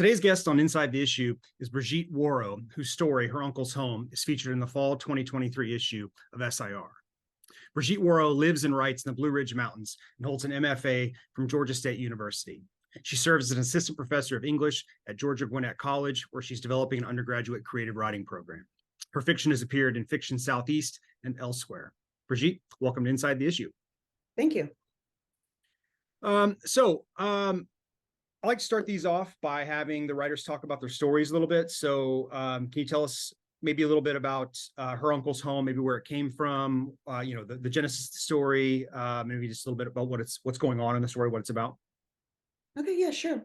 Today's guest on Inside the Issue is Brigitte Hoarau, whose story, Her Uncle's Home, is featured in the fall 2023 issue of SIR. Brigitte Hoarau lives and writes in the Blue Ridge Mountains and holds an MFA from Georgia State University. She serves as an assistant professor of English at Georgia Gwinnett College, where she's developing an undergraduate creative writing program. Her fiction has appeared in Fiction Southeast and elsewhere. Brigitte, welcome to Inside the Issue. Thank you. I like to start these off by having the writers talk about their stories a little bit. So can you tell us maybe a little bit about Her Uncle's Home, maybe where it came from, the genesis of the story, maybe just a little bit about what's going on in the story, what it's about? Okay, yeah, sure.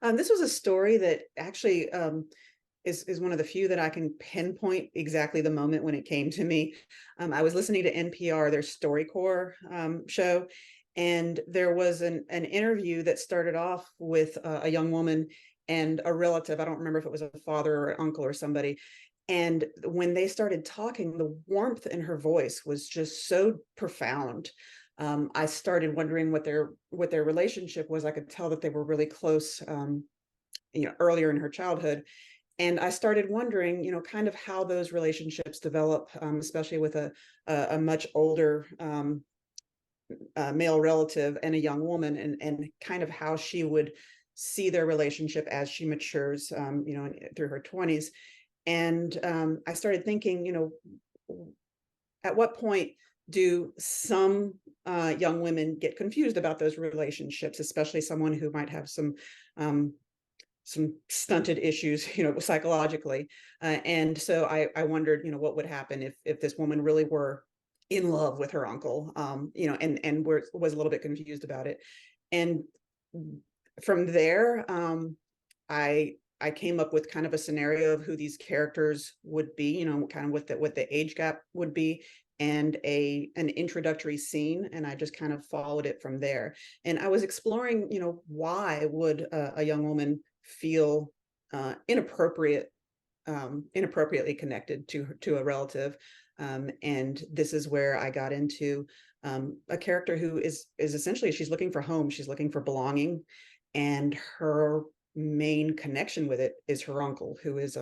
This was a story that actually is one of the few that I can pinpoint exactly the moment when it came to me. I was listening to NPR, their StoryCorps show, and there was an interview that started off with a young woman and a relative. I don't remember if it was a father or an uncle or somebody. And when they started talking, the warmth in her voice was just so profound. I started wondering what their relationship was. I could tell that they were really close, earlier in her childhood. And I started wondering, kind of how those relationships develop, especially with a much older male relative and a young woman, and kind of how she would see their relationship as she matures, through her 20s. And I started thinking, at what point do some young women get confused about those relationships, especially someone who might have some stunted issues, psychologically. And so I wondered, what would happen if this woman really were in love with her uncle, and was a little bit confused about it. And from there, I came up with kind of a scenario of who these characters would be, kind of what the age gap would be, and an introductory scene, and I just kind of followed it from there. And I was exploring, why would a young woman feel inappropriately connected to a relative, and this is where I got into a character who is essentially, she's looking for home, she's looking for belonging, and her main connection with it is her uncle, who is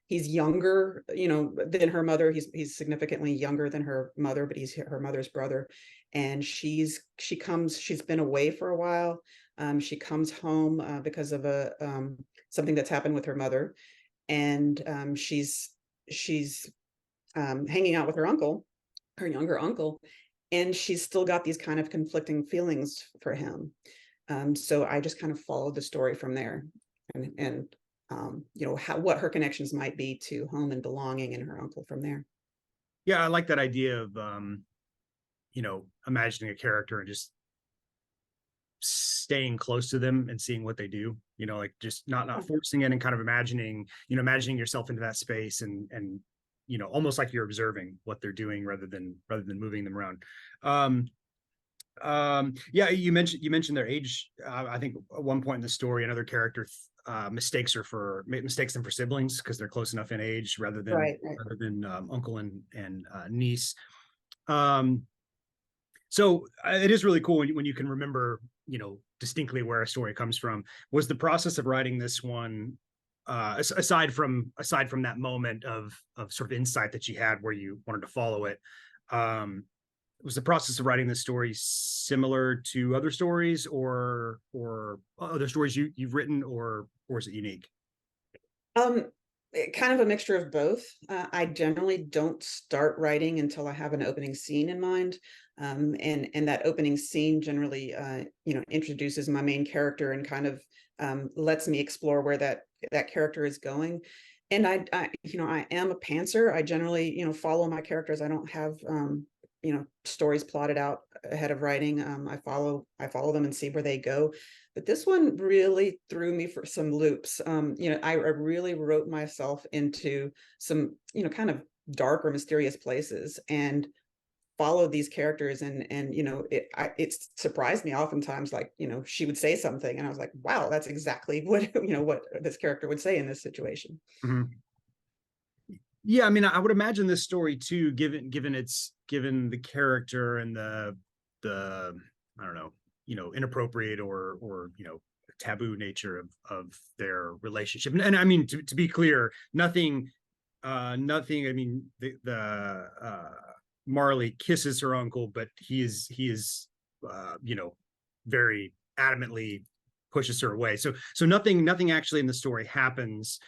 he's younger, than her mother. He's significantly younger than her mother, but he's her mother's brother. And she's been away for a while. She comes home because of something that's happened with her mother, and she's hanging out with her uncle, her younger uncle, and she's still got these kind of conflicting feelings for him. So I just kind of followed the story from there, and what her connections might be to home and belonging and her uncle from there. Yeah, I like that idea of imagining a character and just staying close to them and seeing what they do, like just not forcing it, and kind of imagining yourself into that space, and almost like you're observing what they're doing rather than moving them around. Yeah, you mentioned their age. I think at one point in the story, another character mistakes them for siblings because they're close enough in age, rather than uncle and niece. So it is really cool when you can remember, distinctly where a story comes from. Was the process of writing this one, aside from that moment of sort of insight that you had where you wanted to follow it, was the process of writing this story similar to other stories or other stories you've written, or is it unique? Kind of a mixture of both. I generally don't start writing until I have an opening scene in mind. And that opening scene generally, introduces my main character and kind of lets me explore where that character is going. And I am a pantser. I generally, follow my characters. I don't have, stories plotted out ahead of writing. I follow them and see where they go. But this one really threw me for some loops. I really wrote myself into some, kind of dark or mysterious places, and followed these characters, and it surprised me oftentimes, like, she would say something and I was like, wow, that's exactly what what this character would say in this situation. Mm-hmm. Yeah, I mean, I would imagine this story too, given the character and the I don't know, inappropriate or taboo nature of their relationship. And I mean, to be clear, nothing. I mean, the Marley kisses her uncle, but he is very adamantly pushes her away. So nothing actually in the story happens.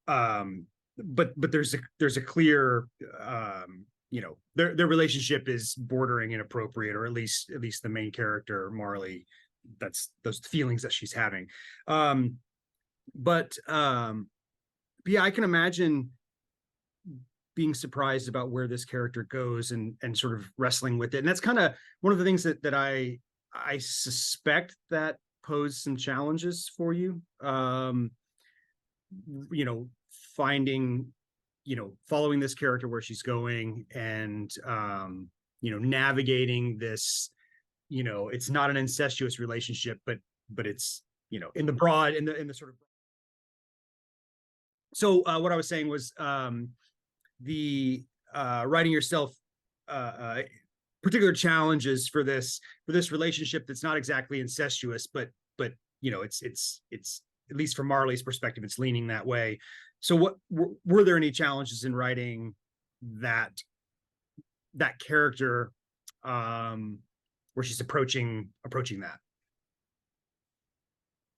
But there's a clear their relationship is bordering inappropriate, or at least the main character Marley, that's those feelings that she's having. But yeah, I can imagine being surprised about where this character goes and sort of wrestling with it. And that's kind of one of the things that I suspect that pose some challenges for you. Finding, following this character where she's going, and navigating this, it's not an incestuous relationship, but it's, in the sort of. So what I was saying was, the writing yourself particular challenges for this relationship that's not exactly incestuous, but it's at least from Marley's perspective, it's leaning that way. So what were there any challenges in writing that character, where she's approaching that?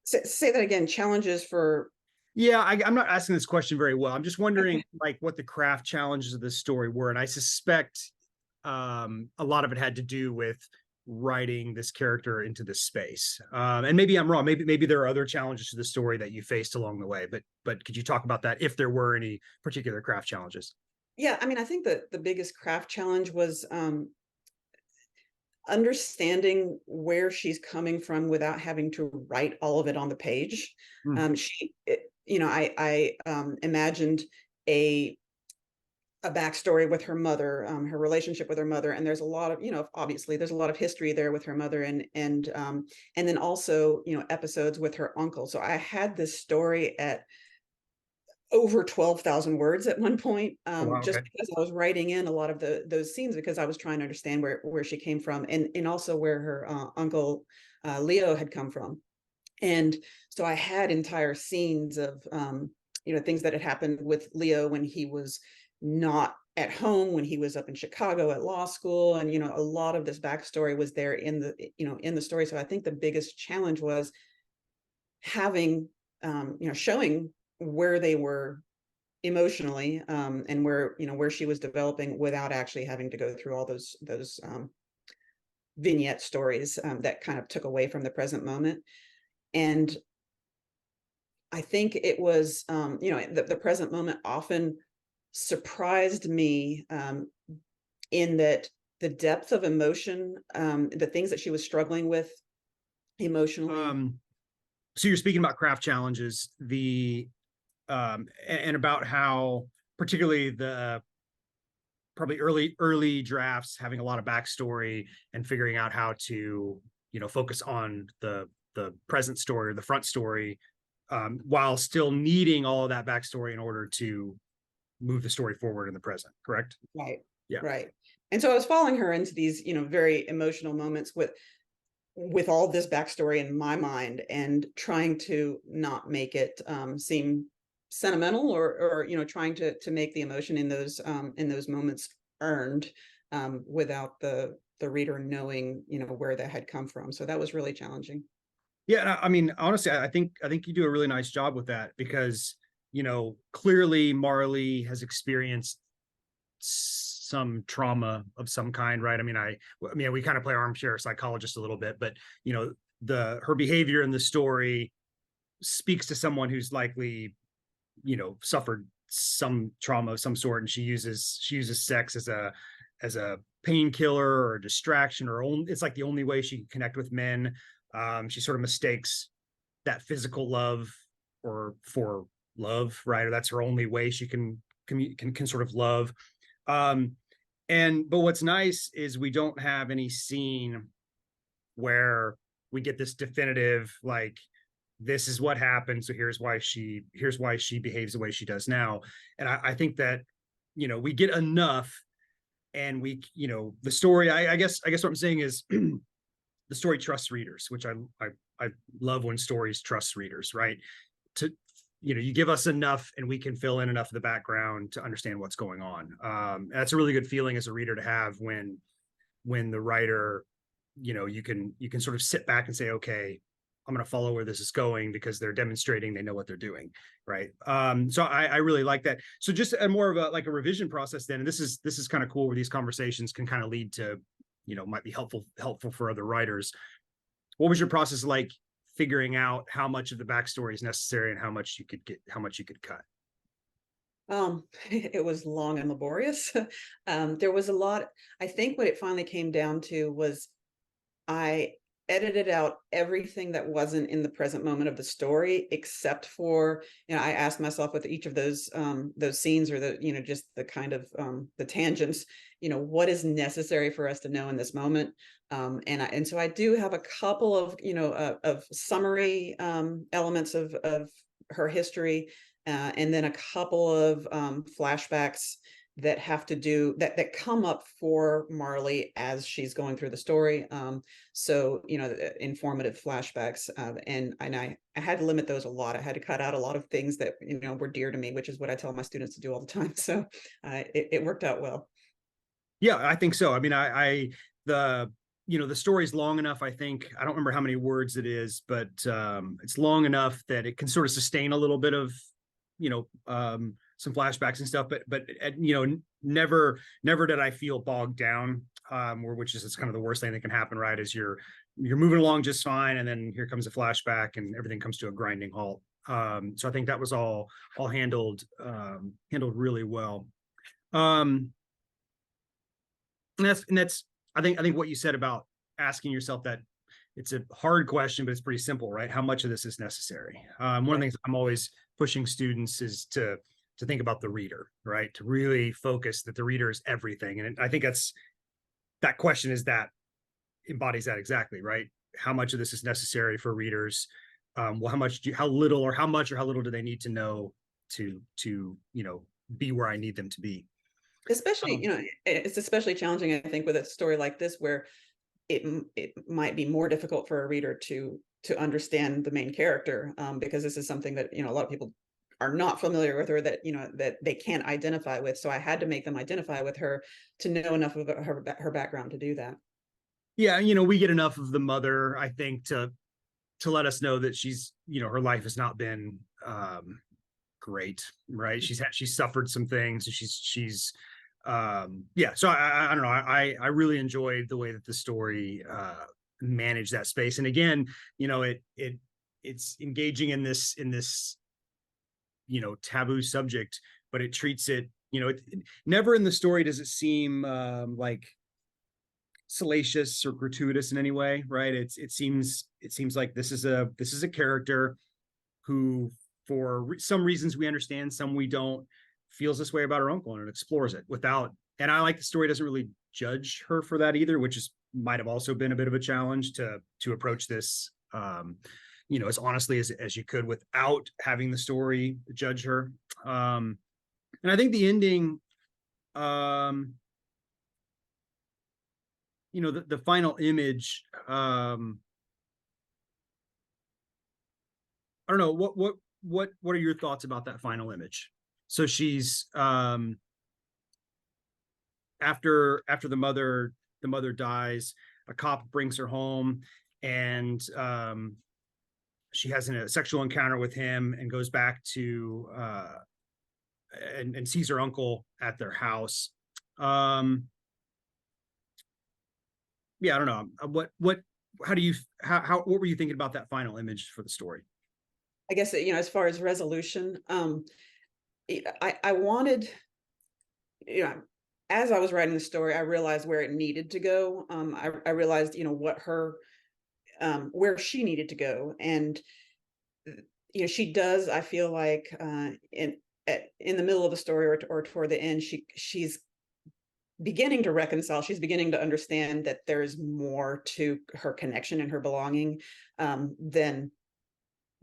Say that again. Challenges for. Yeah, I'm not asking this question very well. I'm just wondering like what the craft challenges of this story were. And I suspect a lot of it had to do with writing this character into this space. And maybe I'm wrong. Maybe there are other challenges to the story that you faced along the way. But could you talk about that, if there were any particular craft challenges? Yeah, I mean, I think that the biggest craft challenge was understanding where she's coming from without having to write all of it on the page. I imagined a backstory with her mother, her relationship with her mother, and there's a lot of, obviously there's a lot of history there with her mother, and then also, episodes with her uncle. So I had this story at over 12,000 words at one point, just because I was writing in a lot of those scenes, because I was trying to understand where she came from, and also where her uncle Leo had come from. And so I had entire scenes of things that had happened with Leo when he was not at home, when he was up in Chicago at law school, and a lot of this backstory was there in the story. So I think the biggest challenge was having showing where they were emotionally, and where she was developing, without actually having to go through all those vignette stories that kind of took away from the present moment. And I think it was the present moment often surprised me, in that the depth of emotion, the things that she was struggling with emotionally. So you're speaking about craft challenges, and about how particularly the probably early drafts, having a lot of backstory and figuring out how to focus on the present story or the front story, while still needing all of that backstory in order to move the story forward in the present. Correct? Right. Yeah. Right. And so I was following her into these very emotional moments with all this backstory in my mind, and trying to not make it seem sentimental, or trying to make the emotion in those moments earned, without the reader knowing where that had come from. So that was really challenging. Yeah, I mean, honestly, I think you do a really nice job with that, because clearly Marley has experienced some trauma of some kind, right? I mean, we kind of play armchair psychologist a little bit, but her behavior in the story speaks to someone who's likely suffered some trauma of some sort, and she uses sex as a painkiller or a distraction, or it's like the only way she can connect with men. She sort of mistakes that physical love for love, right? Or that's her only way she can sort of love. But what's nice is we don't have any scene where we get this definitive, like, this is what happened, so here's why she behaves the way she does now. And I think that we get enough, and the story, I guess what I'm saying is the story trusts readers, which I I love when stories trust readers, right? To, you give us enough and we can fill in enough of the background to understand what's going on. That's a really good feeling as a reader to have when the writer, you can sort of sit back and say, okay, I'm going to follow where this is going because they're demonstrating they know what they're doing, right? So I really like that. So just a more of a like a revision process then, and this is kind of cool where these conversations can kind of lead to, might be helpful for other writers. What was your process like figuring out how much of the backstory is necessary and how much you could cut? It was long and laborious. There was a lot. I think what it finally came down to was I edited out everything that wasn't in the present moment of the story, except for, I asked myself with each of those scenes or just the kind of the tangents, what is necessary for us to know in this moment. And so I do have a couple of, of summary elements of her history, and then a couple of flashbacks that have to do that come up for Marley as she's going through the story. So informative flashbacks, and I had to limit those a lot. I had to cut out a lot of things that were dear to me, which is what I tell my students to do all the time. So it worked out well. Yeah, I think so. I mean, the story's long enough. I think I don't remember how many words it is, but it's long enough that it can sort of sustain a little bit of some flashbacks and stuff, but never did I feel bogged down, which is it's kind of the worst thing that can happen, right? Is you're moving along just fine, and then here comes a flashback, and everything comes to a grinding halt. So I think that was all handled really well. And that's I think what you said about asking yourself that it's a hard question, but it's pretty simple, right? How much of this is necessary? One of the things I'm always pushing students is to think about the reader, right? To really focus that the reader is everything. And I think that question embodies that exactly, right? How much of this is necessary for readers? Well, how little do they need to know to be where I need them to be? Especially, it's especially challenging, I think, with a story like this, where it might be more difficult for a reader to understand the main character, because this is something that a lot of people are not familiar with, or that that they can't identify with. So I had to make them identify with her to know enough of her background to do that. Yeah, we get enough of the mother, I think, to let us know that she's her life has not been great, right? She's suffered some things. She's yeah. So I don't know. I really enjoyed the way that the story managed that space. And again, it's engaging in this taboo subject, but it treats it, never in the story does it seem like salacious or gratuitous in any way, right? It seems like this is a character who, for some reasons we understand, some we don't, feels this way about her uncle, and it explores it without. And I like the story doesn't really judge her for that either, which might have also been a bit of a challenge to approach this as honestly as you could without having the story judge her. And I think the ending, the final image, I don't know, what are your thoughts about that final image? So she's after the mother dies, a cop brings her home, and she has a sexual encounter with him and goes back to and sees her uncle at their house. Yeah, I don't know. What were you thinking about that final image for the story? I guess as far as resolution, I wanted, as I was writing the story, I realized where it needed to go. I realized, what her, where she needed to go. And, she does, I feel like, in the middle of the story or toward the end, she's beginning to reconcile. She's beginning to understand that there's more to her connection and her belonging,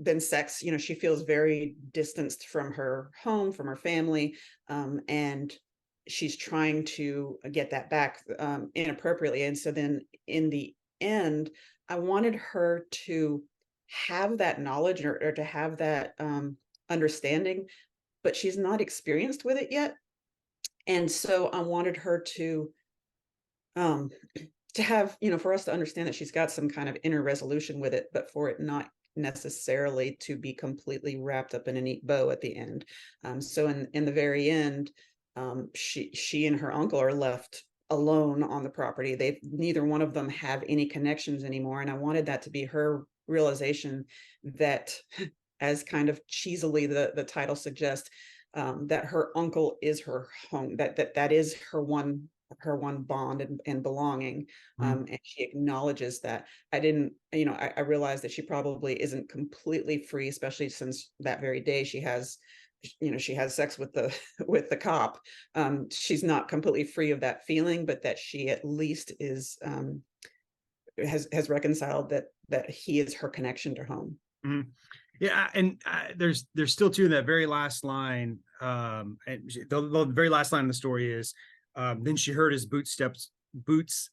than sex. She feels very distanced from her home, from her family, and she's trying to get that back, inappropriately. And so then in the end, I wanted her to have that knowledge or to have that understanding, but she's not experienced with it yet. And so I wanted her um, to have, for us to understand that she's got some kind of inner resolution with it, but for it not necessarily to be completely wrapped up in a neat bow at the end. So in the very end, she and her uncle are left alone on the property. Neither one of them have any connections anymore. And I wanted that to be her realization that, as kind of cheesily the title suggests, that her uncle is her home, that is her one bond and belonging. And she acknowledges that. I didn't, I realized that she probably isn't completely free, especially since that very day she has sex with the with the cop. She's not completely free of that feeling, but that she at least is has reconciled that he is her connection to home. Mm-hmm. Yeah, and there's still too in that very last line. And the very last line of the story is, then she heard his boots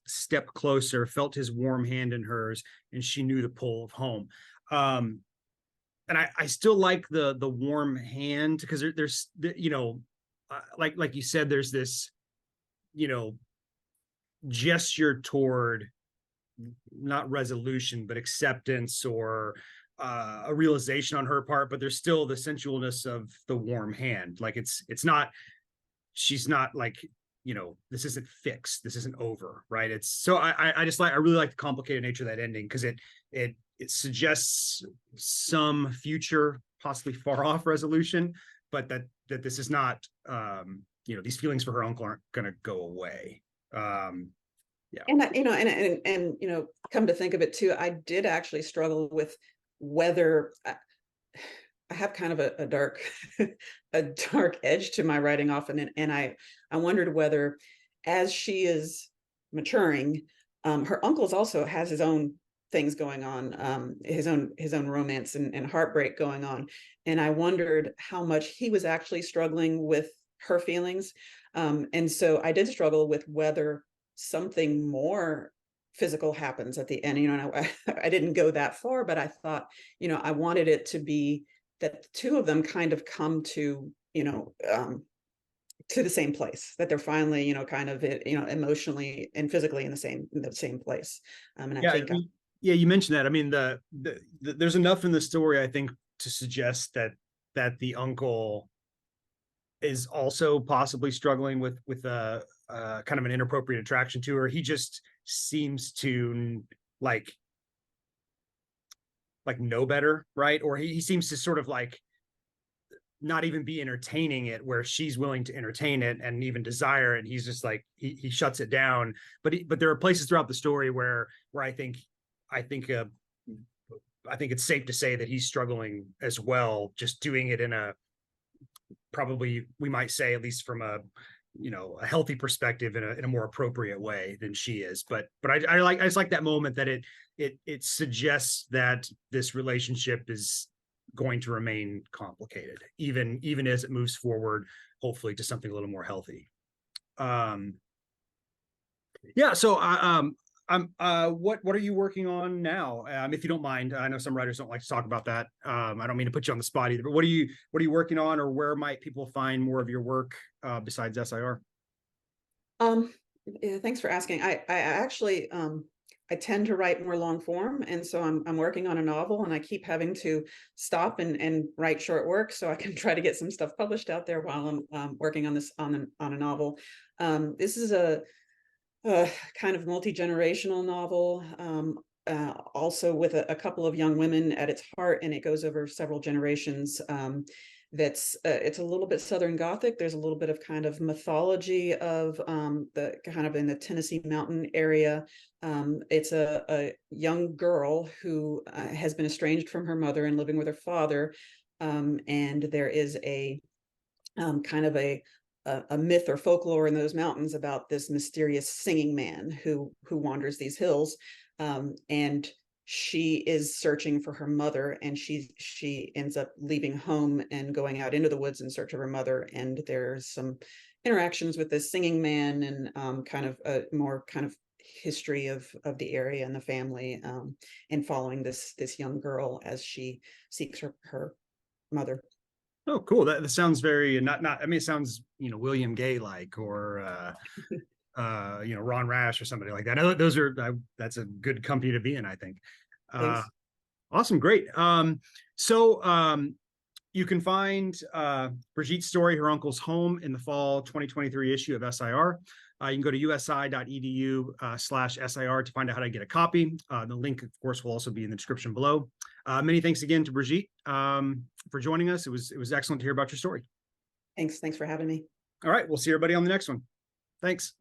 step closer, felt his warm hand in hers, and she knew the pull of home. And I still like the warm hand, because there's like you said, there's this gesture toward not resolution but acceptance, or a realization on her part, but there's still the sensualness of the warm hand. Like it's not, she's not like, this isn't fixed, this isn't over, right? It's so I really like the complicated nature of that ending, because it suggests some future, possibly far off resolution, but that this is not, these feelings for her uncle aren't going to go away. Yeah. And come to think of it too, I did actually struggle with whether I have kind of a dark a dark edge to my writing often, and I wondered whether, as she is maturing, her uncle's also has his own things going on, his own romance and heartbreak going on, and I wondered how much he was actually struggling with her feelings, and so I did struggle with whether something more physical happens at the end. I didn't go that far, but I thought, I wanted it to be that the two of them kind of come to the same place, that they're finally kind of emotionally and physically in the same place. And I think you mentioned that. I mean, there's enough in the story, I think, to suggest that the uncle is also possibly struggling with kind of an inappropriate attraction to her. He just seems to like know better, right? Or he seems to sort of like not even be entertaining it, where she's willing to entertain it and even desire it. He's just like, he shuts it down. But there are places throughout the story where I think it's safe to say that he's struggling as well, just doing it in a, probably we might say, at least from a healthy perspective, in a more appropriate way than she is. But I just like that moment that it suggests that this relationship is going to remain complicated, even as it moves forward, hopefully to something a little more healthy. Yeah. So what are you working on now? If you don't mind, I know some writers don't like to talk about that. I don't mean to put you on the spot either, but what are you working on, or where might people find more of your work besides SIR? Yeah, thanks for asking. I actually I tend to write more long form, and so I'm working on a novel, and I keep having to stop and write short work so I can try to get some stuff published out there while I'm working on this on a novel. This is a kind of multi-generational novel, also with a couple of young women at its heart, and it goes over several generations. It's a little bit Southern Gothic. There's a little bit of kind of mythology of the kind of in the Tennessee mountain area. It's a young girl who has been estranged from her mother and living with her father, and there is a kind of a myth or folklore in those mountains about this mysterious singing man who wanders these hills, and she is searching for her mother, and she ends up leaving home and going out into the woods in search of her mother, and there's some interactions with this singing man, and kind of a more kind of history of the area and the family, and following this young girl as she seeks her mother. Oh, cool. That sounds very not. I mean, it sounds William Gay like, or Ron Rash or somebody like that. I know those are that's a good company to be in, I think. Thanks. Awesome, great. You can find Brigitte's story, Her Uncle's Home, in the fall 2023 issue of SIR. You can go to usi.edu/SIR to find out how to get a copy. The link, of course, will also be in the description below. Many thanks again to Brigitte for joining us. It was excellent to hear about your story. Thanks for having me. All right, we'll see everybody on the next one. Thanks.